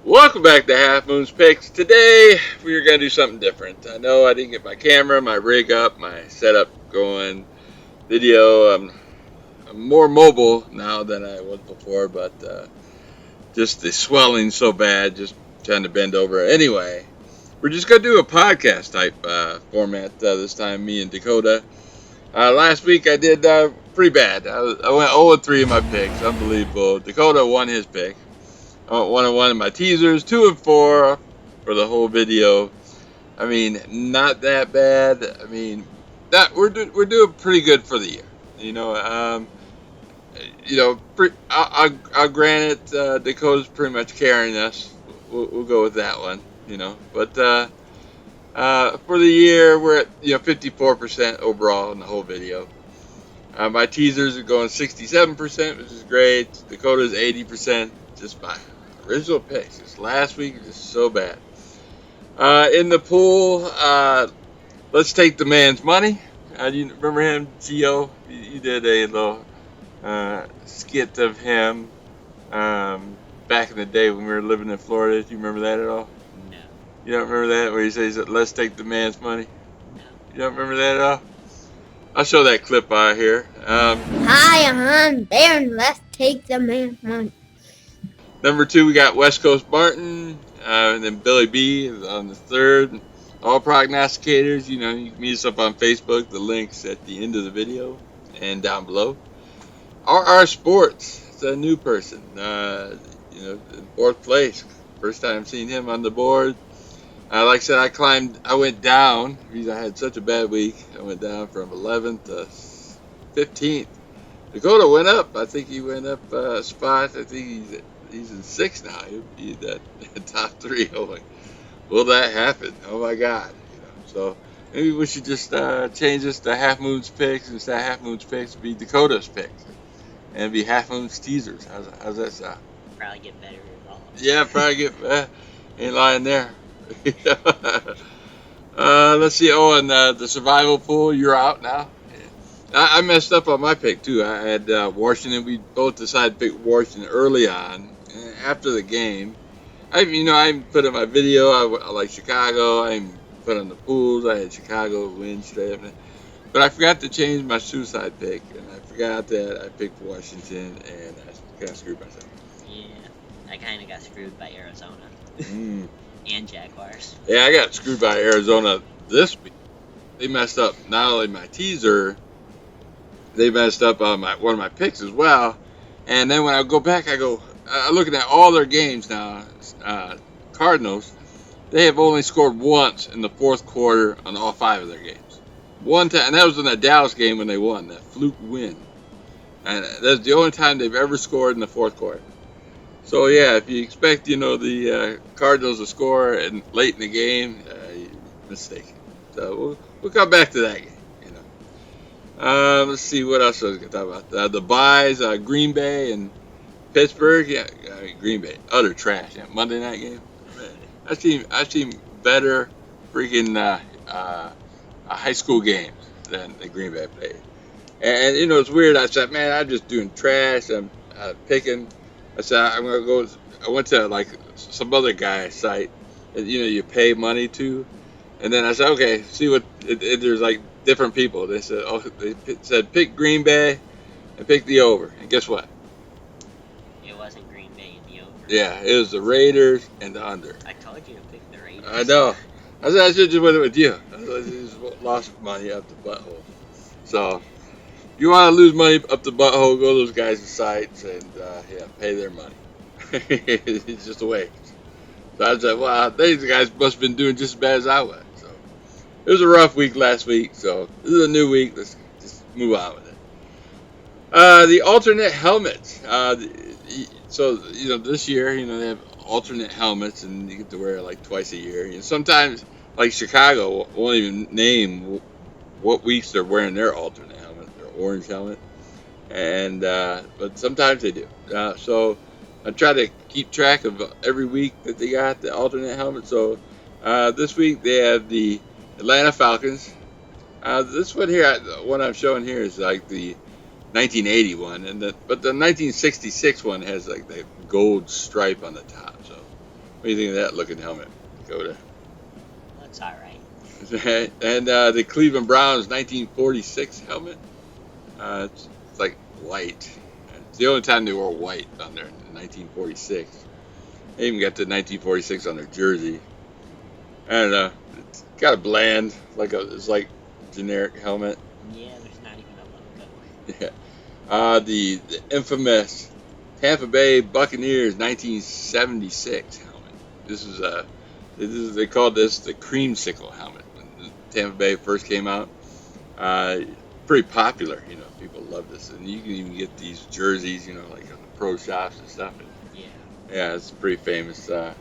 Welcome back to HalfmoonsPicks. Today we are going to do something different. I know I didn't get my camera, my rig up, my setup going, video. I'm more mobile now than I was before, but just the swelling so bad, just trying to bend over. Anyway, we're just going to do a podcast type format this time, me and Dakota. Last week I did pretty bad. I went 0-3 in my picks. Unbelievable. Dakota won his pick. I went 1-1 in my teasers, 2-4 for the whole video. I mean, not that bad. I mean, that we're doing pretty good for the year. I'll grant it. Dakota's pretty much carrying us. We'll go with that one. But for the year, we're at 54% overall in the whole video. My teasers are going 67%, which is great. Dakota's 80%, just by original picks. This last week was just so bad. In the pool, let's take the man's money. You remember him, Gio? You did a little skit of him back in the day when we were living in Florida. Do you remember that at all? No. You don't remember that, where he says, let's take the man's money? No. You don't remember that at all? I'll show that clip out here. Hi, I'm Baron. Let's take the man's money. Number 2, we got West Coast Martin, and then Billy B on the 3rd. All prognosticators, you can meet us up on Facebook. The link's at the end of the video and down below. RR Sports, it's a new person, in 4th place. First time seeing him on the board. Like I said, I went down because I had such a bad week. I went down from 11th to 15th. Dakota went up. I think he went up a spot. I think he's in 6th now. He'll be that top 3. Oh my, will that happen? Oh my God! So maybe we should just change this to HalfmoonsPicks instead of HalfmoonsPicks. Be Dakota's picks and be Halfmoons teasers. How's that sound? Probably get better results. Yeah, probably get ain't lying there. Let's see. Oh, and the survival pool, you're out now. I messed up on my pick too. I had Washington. We both decided to pick Washington early on. After the game, I put in my video. I like Chicago. I put on the pools. I had Chicago win straight up. But I forgot to change my suicide pick, and I forgot that I picked Washington, and I kind of screwed myself. Yeah, I kind of got screwed by Arizona. And Jaguars. Yeah, I got screwed by Arizona this week. They messed up not only my teaser, they messed up on one of my picks as well. And then when I go back, I'm looking at all their games now. Cardinals, they have only scored once in the 4th quarter on all 5 of their games. One time, and that was in that Dallas game when they won, that fluke win. And that's the only time they've ever scored in the 4th quarter. So yeah, if you expect the Cardinals to score late in the game, you're mistaken. So we'll come back to that game. Let's see what else I was going to talk about. The buys, Green Bay and Pittsburgh. Yeah, Green Bay, utter trash. Yeah, Monday night game. I've seen better freaking high school games than the Green Bay played. And it's weird. I said, man, I'm just doing trash. I'm picking. I said, I'm going to go. I went to like some other guy's site that, you pay money to. And then I said, okay, see what, there's like different people. They said, pick Green Bay and pick the over. And guess what? It wasn't Green Bay and the over. Yeah, it was the Raiders and the under. I told you to pick the Raiders. I know. I said, I should just went with you. I just lost money up the butthole. So, if you want to lose money up the butthole, go to those guys' sites and pay their money. It's just a waste. So I said, wow, these guys must have been doing just as bad as I was. So it was a rough week last week. So this is a new week. Let's just move on with it. The alternate helmets. So this year, they have alternate helmets, and you get to wear it like twice a year. Sometimes, like Chicago, won't even name what weeks they're wearing their alternate helmet, their orange helmet, and but sometimes they do. So I try to keep track of every week that they got the alternate helmet. So this week they have the Atlanta Falcons. This one here, what I'm showing here is like the 1980 one, but the 1966 one has like the gold stripe on the top. So What do you think of that looking helmet, Dakota? Looks all right. And the Cleveland Browns 1946 helmet. It's like white. It's the only time they wore white on there in 1946. They even got the 1946 on their jersey. I don't know. It's got a bland, it's like generic helmet. Yeah, there's not even a logo. Yeah. The infamous Tampa Bay Buccaneers 1976 helmet. This is they called this the creamsicle helmet when Tampa Bay first came out. Pretty popular, people love this, and you can even get these jerseys, like on the pro shops and stuff. Yeah, it's pretty famous. They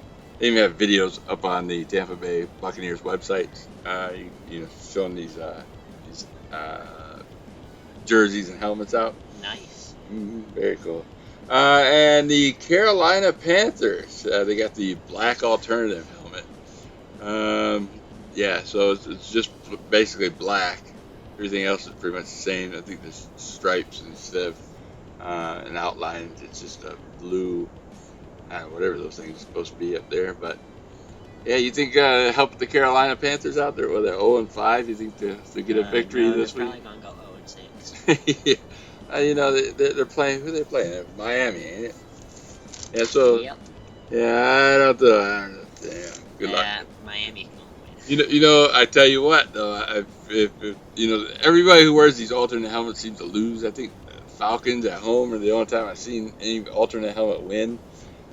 even have videos up on the Tampa Bay Buccaneers website, showing these jerseys and helmets out. Nice. Very cool. And the Carolina Panthers, they got the black alternative helmet. So it's just basically black. Everything else is pretty much the same. I think there's stripes instead of an outline. It's just a blue, whatever those things are supposed to be up there. But yeah, you think help the Carolina Panthers out there? Well, they're 0-5. You think to get a victory this week? They're probably gonna go 0-6. Yeah. They're playing. Who are they playing? Miami, ain't it? Yeah. So. Yep. Yeah, I don't know. Damn. Good luck. Miami's gonna win. I tell you what, though, if everybody who wears these alternate helmets seems to lose. I think Falcons at home are the only time I've seen any alternate helmet win.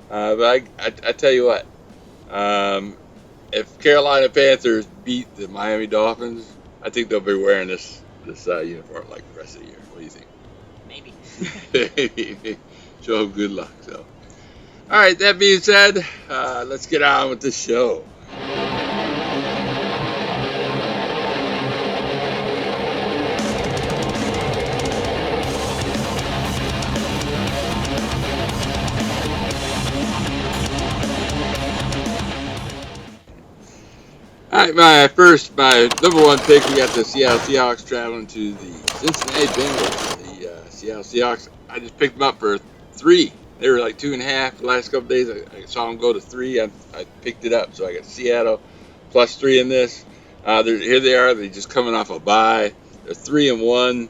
But I tell you what, if Carolina Panthers beat the Miami Dolphins, I think they'll be wearing this uniform like the rest of the year. What do you think? Maybe. Show them good luck. So, all right. That being said, let's get on with the show. All right, my number one pick, we got the Seattle Seahawks traveling to the Cincinnati Bengals. The Seattle Seahawks, I just picked them up for 3. They were like 2.5 the last couple days. I saw them go to 3. I picked it up, so I got Seattle plus 3 in this. Here they are. They're just coming off a bye. They're 3-1.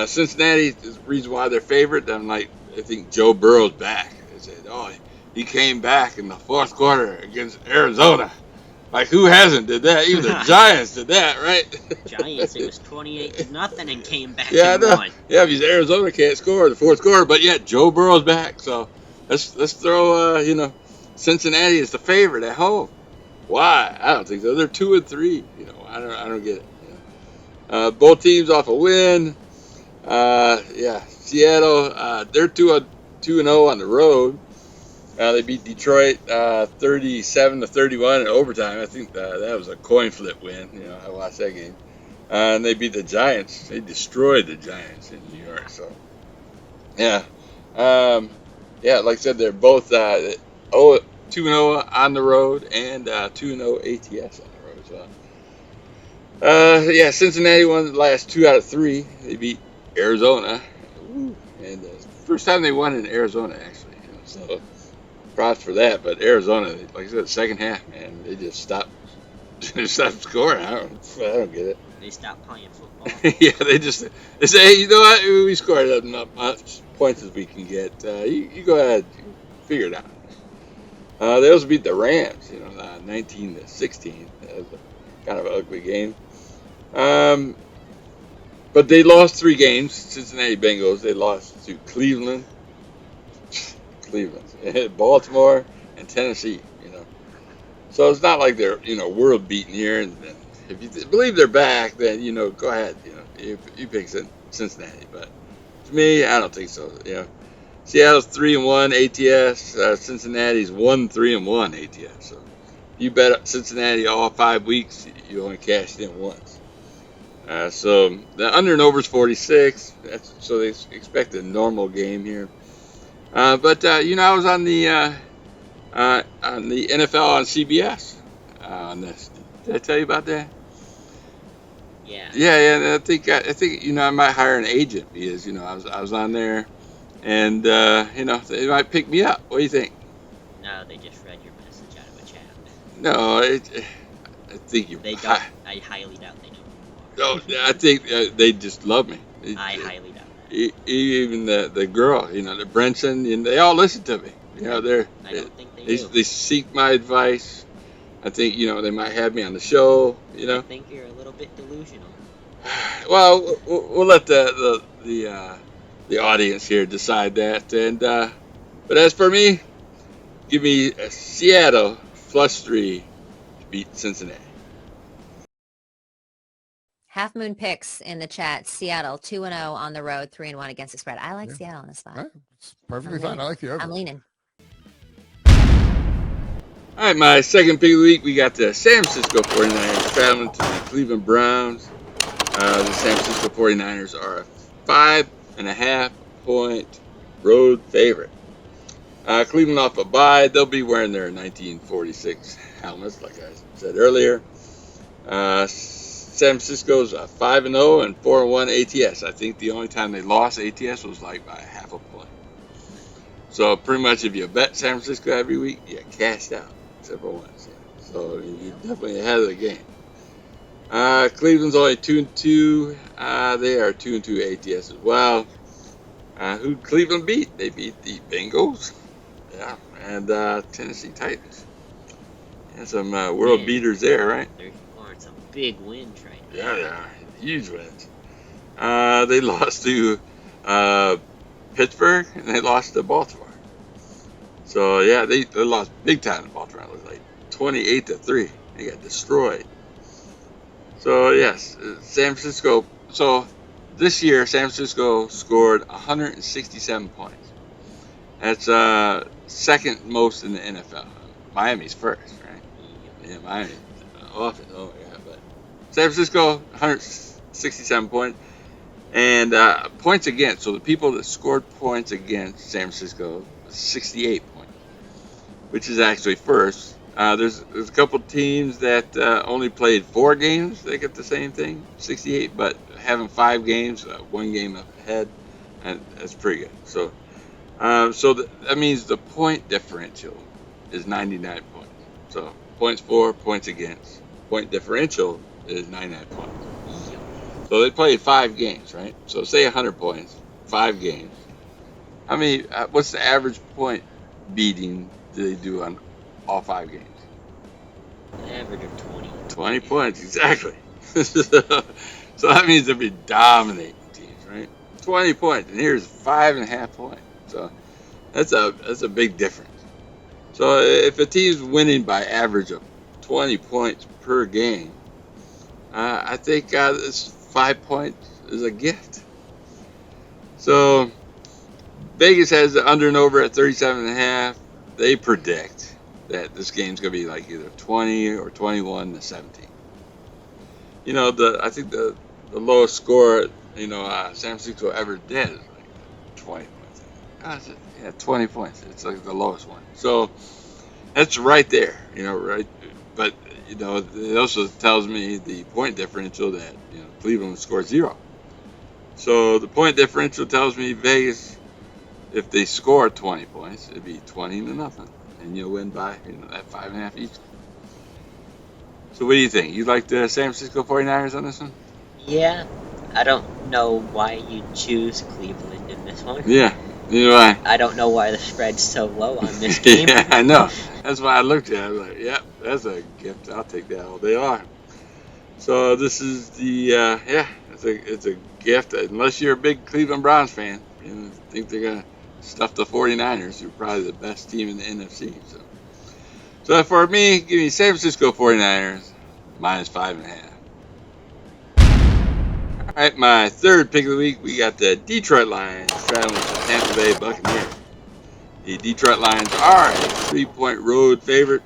Cincinnati is the reason why they're favorite. I think Joe Burrow's back. They said, he came back in the fourth quarter against Arizona. Like, who hasn't did that? Even the Giants did that, right? Giants, it was 28-0 and came back and won. Yeah, because Arizona can't score in the fourth quarter, but yet Joe Burrow's back. So let's throw Cincinnati as the favorite at home. Why? I don't think so. They're 2-3. I don't get it. Both teams off a win. Seattle, they're 2-0 on the road. They beat Detroit 37-31 in overtime. I think that was a coin flip win. I watched that game. And they beat the Giants. They destroyed the Giants in New York. So, yeah. Like I said, they're both 2-0 on the road and 2-0 ATS on the road as well. Cincinnati won the last 2 out of 3. They beat Arizona. And first time they won in Arizona, actually. So props for that. But Arizona, like I said, the second half, man, they just stopped scoring. I don't get it. They stopped playing football. Yeah, they say, hey, you know what? We scored enough points as we can get. You go ahead, figure it out. They also beat the Rams, 19-16. That was kind of an ugly game. But they lost 3 games. Cincinnati Bengals. They lost to Cleveland, Baltimore, and Tennessee. So it's not like they're world beaten here. And if you believe they're back, then go ahead. You pick Cincinnati. But to me, I don't think so. Seattle's 3-1 ATS. Cincinnati's 1-3-1 ATS. So you bet Cincinnati all 5 weeks, you only cashed in once. So the under and over is 46. So they expect a normal game here. But I was on the NFL on CBS on this. Did I tell you about that? Yeah. Yeah. I think I might hire an agent because I was on there, and they might pick me up. What do you think? No, they just read your message out of a chat. No, I think you. They don't. I highly doubt they know who you are. No, I think they just love me. I highly doubt that. Even the girl, the Brenson, and they all listen to me. I don't think they do. They seek my advice. I think they might have me on the show. I think you're a little bit delusional. Well, we'll let the audience here decide that. And but as for me, give me Seattle +3 to beat Cincinnati. HalfmoonsPicks in the chat. Seattle 2-0 on the road, 3-1 against the spread. I like Seattle on the spot. Right. It's perfectly fine. I like the over. I'm leaning. All right, my second pick of the week, we got the San Francisco 49ers traveling to the Cleveland Browns. The San Francisco 49ers are a 5.5-point road favorite. Cleveland off a bye. They'll be wearing their 1946 helmets, like I said earlier. San Francisco's 5-0 and 4-1 ATS. I think the only time they lost ATS was like by half a point. So pretty much if you bet San Francisco every week, you cashed out, except for once. So you're definitely ahead of the game. Cleveland's only 2-2. They are 2-2 ATS as well. Who Cleveland beat? They beat the Bengals. Yeah, and Tennessee Titans. And some world beaters there, right? They're scoring some big wins right now. Yeah, they are. Huge wins. They lost to Pittsburgh, and they lost to Baltimore. So, yeah, they lost big time to Baltimore. It was like 28-3. They got destroyed. So, yes, San Francisco. So, this year, San Francisco scored 167 points. That's second most in the NFL. Miami's first, right? Yeah, Miami. Often. Oh, yeah. But San Francisco, 167 points. And points against. So, the people that scored points against San Francisco, 68 points, which is actually first. There's a couple teams that only played 4 games. They get the same thing, 68. But having 5 games, 1 game up ahead, and that's pretty good. So, that means the point differential is 99 points. So points for, points against. Point differential is 99 points. So they played 5 games, right? So say 100 points, 5 games. How many? What's the average point beating do they do on all 5 games? An average of 20. 20 points, exactly. So that means they'll be dominating teams, right? 20 points, and here's 5.5 points. So that's a big difference. So if a team's winning by average of 20 points per game, I think this 5 points is a gift. So Vegas has the under and over at 37.5. They predict that this game's gonna be like either 20 or 21-17. I think the lowest score San Francisco ever did is like 20 points. 20 points. It's like the lowest one. So that's right there, right. But it also tells me the point differential that Cleveland scored 0. So the point differential tells me Vegas, if they score 20 points, it'd be 20-0, and you'll win by that 5.5 each. So what do you think? You like the San Francisco 49ers on this one? Yeah, I don't know why you choose Cleveland in this one. Yeah, neither do I. I don't know why the spread's so low on this game. Yeah, I know. That's why I looked at it. I was like, yep, that's a gift. I'll take that all day long. So this is the, it's a gift. Unless you're a big Cleveland Browns fan, think they're going to stuff the 49ers, who are probably the best team in the NFC. So for me, give me San Francisco 49ers -5.5. All right, my third pick of the week, we got the Detroit Lions traveling to Tampa Bay Buccaneers. The Detroit Lions are a 3-point road favorite.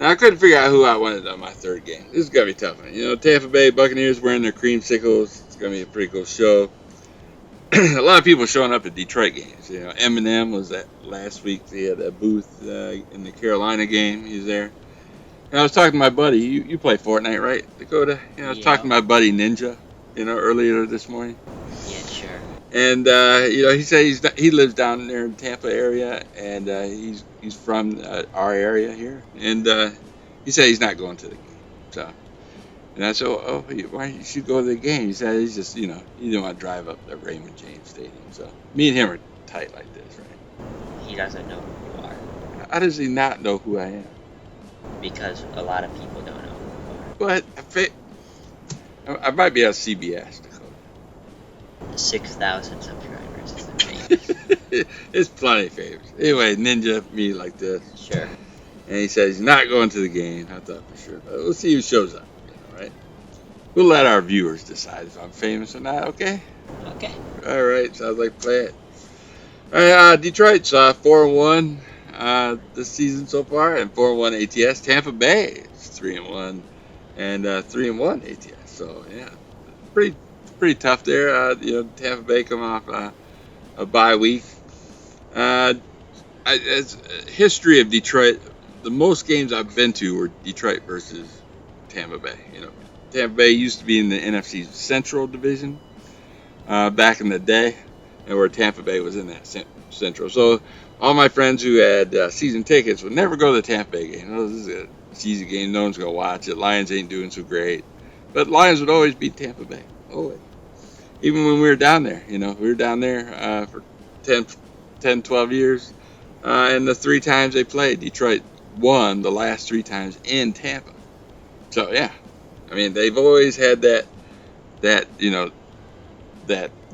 Now, I couldn't figure out who I wanted on my third game. This is going to be tough. Tampa Bay Buccaneers wearing their creamsicles. It's going to be a pretty cool show. A lot of people showing up at Detroit games. Eminem was at last week. He had a booth in the Carolina game. He was there. And I was talking to my buddy. You play Fortnite, right, Dakota? I was talking to my buddy Ninja, earlier this morning. Yeah, sure. And he said he lives down there in the Tampa area, and he's from our area here, and he said he's not going to the game. So, and I said, why you should go to the game? He said he's just he didn't want to drive up to Raymond James Stadium. So me and him are tight like this, right? He doesn't know who you are. How does he not know who I am? Because a lot of people don't know who you are. But I might be on CBS. 6,000 subscribers is the famous. It's plenty of favors. Anyway, Ninja, me like this. Sure. And he says he's not going to the game. I thought for sure. But we'll see who shows up. Right? We'll let our viewers decide if I'm famous or not, okay? Okay. All right. Sounds like play it. All right. Detroit's 4-1 this season so far, and 4-1 ATS. Tampa Bay is 3-1 and 3-1 ATS. So, yeah, pretty tough there. Tampa Bay coming off a bye week. As history of Detroit, the most games I've been to were Detroit versus Tampa Bay. Tampa Bay used to be in the NFC Central Division back in the day, and where Tampa Bay was in that Central. So all my friends who had season tickets would never go to the Tampa Bay game. This is a cheesy game. No one's going to watch it. Lions ain't doing so great. But Lions would always beat Tampa Bay. Always. Even when we were down there, we were down there for 10, 12 years. And the 3 times they played, Detroit won the last 3 times in Tampa. So, yeah. I mean, they've always had that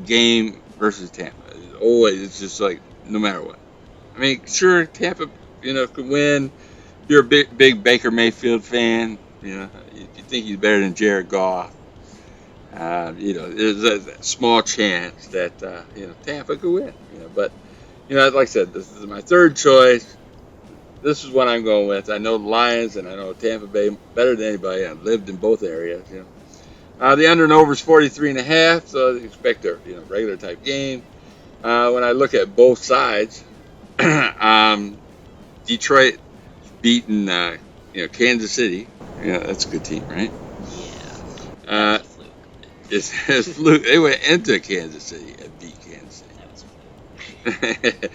game versus Tampa. It's just like, no matter what. I mean, sure, Tampa, could win. If you're a big Baker Mayfield fan, if you think he's better than Jared Goff, there's a small chance that, Tampa could win. But, like I said, this is my third choice. This is what I'm going with. I know the Lions and I know Tampa Bay better than anybody. I've lived in both areas. The under and over is 43.5, so I expect a regular type game. When I look at both sides, Detroit beating Kansas City. That's a good team, right? Yeah. It's fluke. They went into Kansas City and beat Kansas City. That was fluke.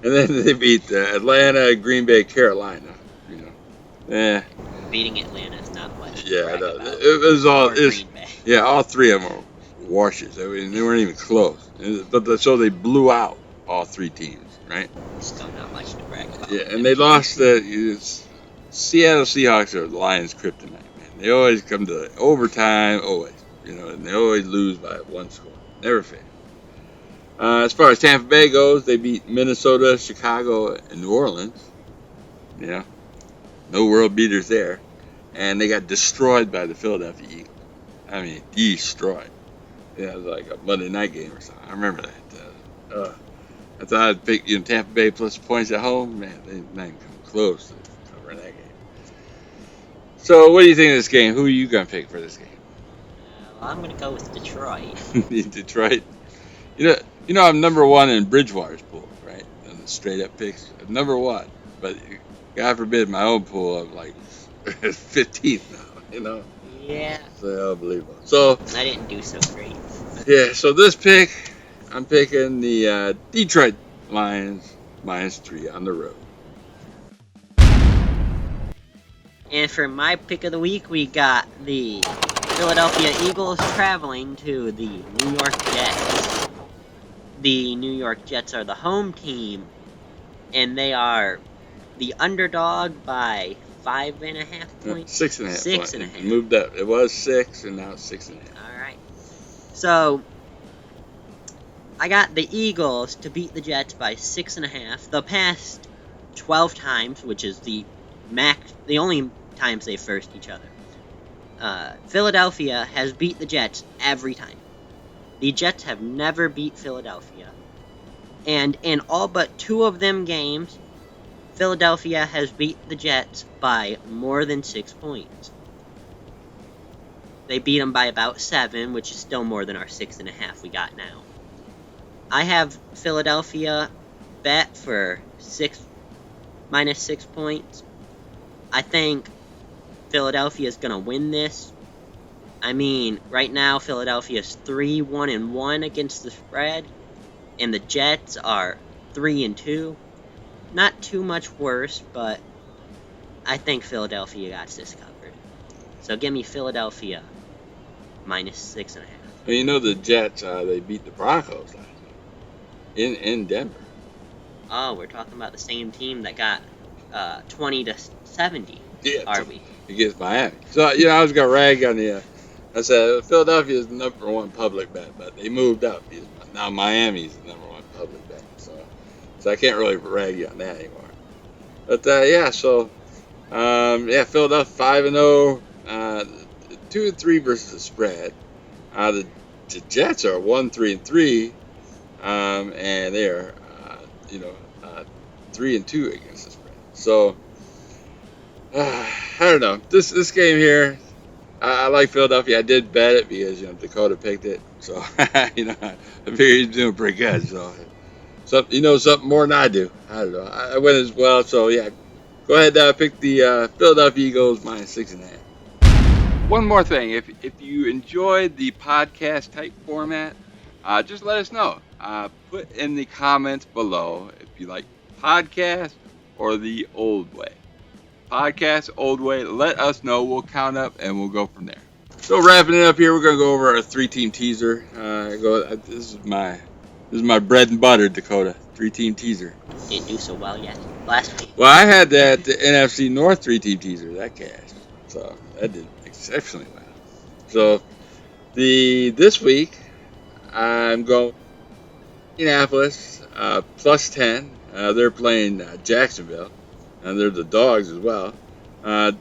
And then they beat Atlanta, Green Bay, Carolina. Beating Atlanta is not much. Yeah, it was all. All 3 of them were washes. I mean, they weren't even close. So they blew out all 3 teams, right? Still not much to brag about. Yeah, and they lost the Seattle Seahawks are the Lions' kryptonite, man. They always come to overtime, always. And they always lose by 1 score. Never fail. As far as Tampa Bay goes, they beat Minnesota, Chicago, and New Orleans. No world beaters there. And they got destroyed by the Philadelphia Eagles. I mean, destroyed. It was like a Monday night game or something. I remember that. I thought I'd pick Tampa Bay plus points at home. Man, they didn't come close to covering that game. So, what do you think of this game? Who are you going to pick for this game? I'm going to go with Detroit. Detroit? I'm number 1 in Bridgewater's pool, right? And the straight up picks. I'm number 1. But God forbid my own pool, I'm like 15th now, Yeah. So unbelievable. So I didn't do so great. Yeah, so this pick, I'm picking the Detroit Lions -3 on the road. And for my pick of the week, we got the Philadelphia Eagles traveling to the New York Jets. The New York Jets are the home team, and they are the underdog by 5.5 points. 6.5. 6.5. It moved up. It was 6, and now it's 6.5. All right. So I got the Eagles to beat the Jets by 6.5. The past 12 times, which is the only times they faced each other. Philadelphia has beat the Jets every time. The Jets have never beat Philadelphia. And in all but 2 of them games, Philadelphia has beat the Jets by more than 6 points. They beat them by about 7, which is still more than our 6.5 we got now. I have Philadelphia bet for -6 points. I think Philadelphia is going to win this. I mean, right now Philadelphia is 3-1-1 against the spread. And the Jets are 3-2. Not too much worse, but I think Philadelphia got this covered. So give me Philadelphia -6.5. Well, you know the Jets, they beat the Broncos last night in Denver. Oh, we're talking about the same team that got 20-70. Yeah, Are we? Against Miami. So, you know, I was going to rag on the, I said, Philadelphia is the number one public bet, but they moved up. Now Miami's the number one public bet. So I can't really rag you on that anymore. But, yeah, so, Philadelphia 5-0, 2-3 versus the spread. The Jets are 1-3-3, and they are, 3-2 against the spread. So, I don't know. This game here, I like Philadelphia. I did bet it because Dakota picked it, so I figured he's doing pretty good. So, something more than I do. I don't know. I went as well. So yeah, go ahead. Pick the Philadelphia Eagles -6.5. One more thing, if you enjoyed the podcast type format, just let us know. Put in the comments below if you like podcast or the old way. Podcast, old way, let us know. We'll count up and we'll go from there. So wrapping it up here, we're gonna go over our 3-team teaser. This is my bread and butter, Dakota. 3-team teaser. Didn't do so well yet. Last week. Well, I had the NFC North 3-team teaser that cashed, so that did exceptionally well. So this week I'm going Indianapolis +10. They're playing Jacksonville. They're the dogs as well. The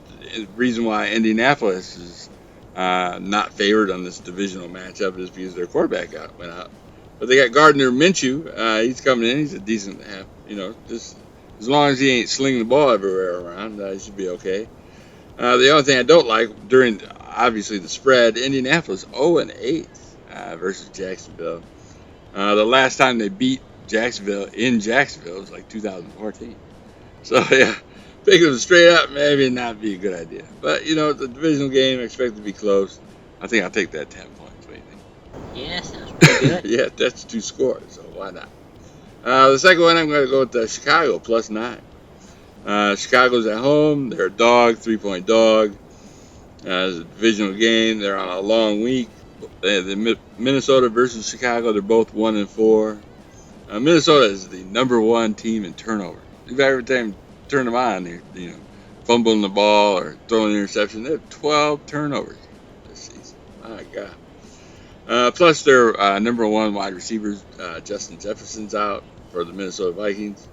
reason why Indianapolis is not favored on this divisional matchup is because their quarterback went out. But they got Gardner Minshew. He's coming in. He's a decent half. Just as long as he ain't slinging the ball everywhere around, he should be okay. The only thing I don't like during, obviously, the spread, Indianapolis 0-8 versus Jacksonville. The last time they beat Jacksonville in Jacksonville was like 2014. So, yeah, picking them straight up maybe not be a good idea. But, the divisional game, I expect it to be close. I think I'll take that 10 points. What do you think? Yeah, sounds pretty good. Yeah, that's 2 scores, so why not? The second one, I'm going to go with Chicago +9. Chicago's at home. They're a dog, 3-point dog. It's a divisional game. They're on a long week. The Minnesota versus Chicago, they're both 1-4. Minnesota is the number 1 team in turnover. If every time turn them on, they're fumbling the ball or throwing an interception. They have 12 turnovers this season. My God. Plus their number 1 wide receivers, Justin Jefferson's out for the Minnesota Vikings.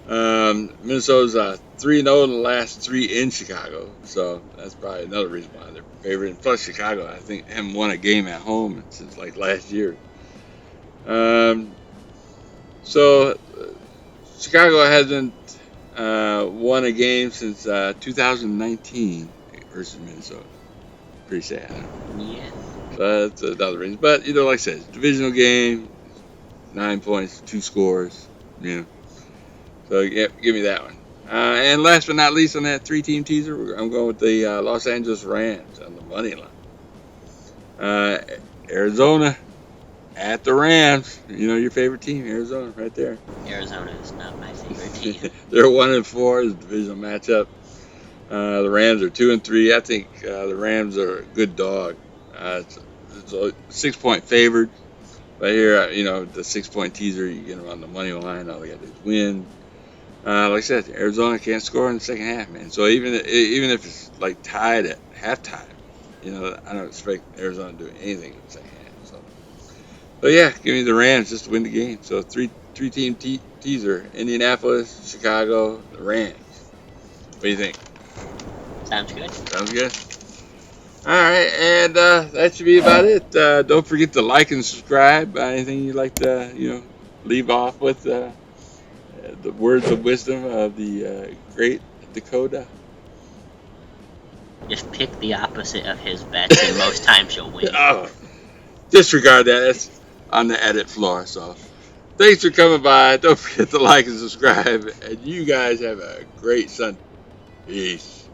Minnesota's 3-0 in the last 3 in Chicago, so that's probably another reason why they're favored. And plus Chicago, I think, haven't won a game at home since like last year. So Chicago hasn't won a game since 2019 versus Minnesota. Pretty sad, huh? Yeah. So that's another reason. But, like I said, it's a divisional game, 9 points, 2 scores, So, yeah, give me that one. And last but not least on that 3-team teaser, I'm going with the Los Angeles Rams on the money line. Arizona at the Rams. Your favorite team, Arizona, right there. Arizona is not my favorite team. They're 1-4. It's a divisional matchup. The Rams are 2-3. I think the Rams are a good dog. It's a 6-point favored. But here, the 6-point teaser, you get them on the money line. All they got to do is win. Like I said, Arizona can't score in the second half, man. So even if it's like tied at halftime, I don't expect Arizona to do anything in the second half. So yeah, give me the Rams just to win the game. So 3-team teaser: Indianapolis, Chicago, the Rams. What do you think? Sounds good. Sounds good. All right, and that should be about it. Don't forget to like and subscribe. Anything you'd like to, leave off with? The words of wisdom of the great Dakota. Just pick the opposite of his bets, and most times you'll win. Oh, disregard that. That's on the edit floor. So, thanks for coming by. Don't forget to like and subscribe. And you guys have a great Sunday. Peace.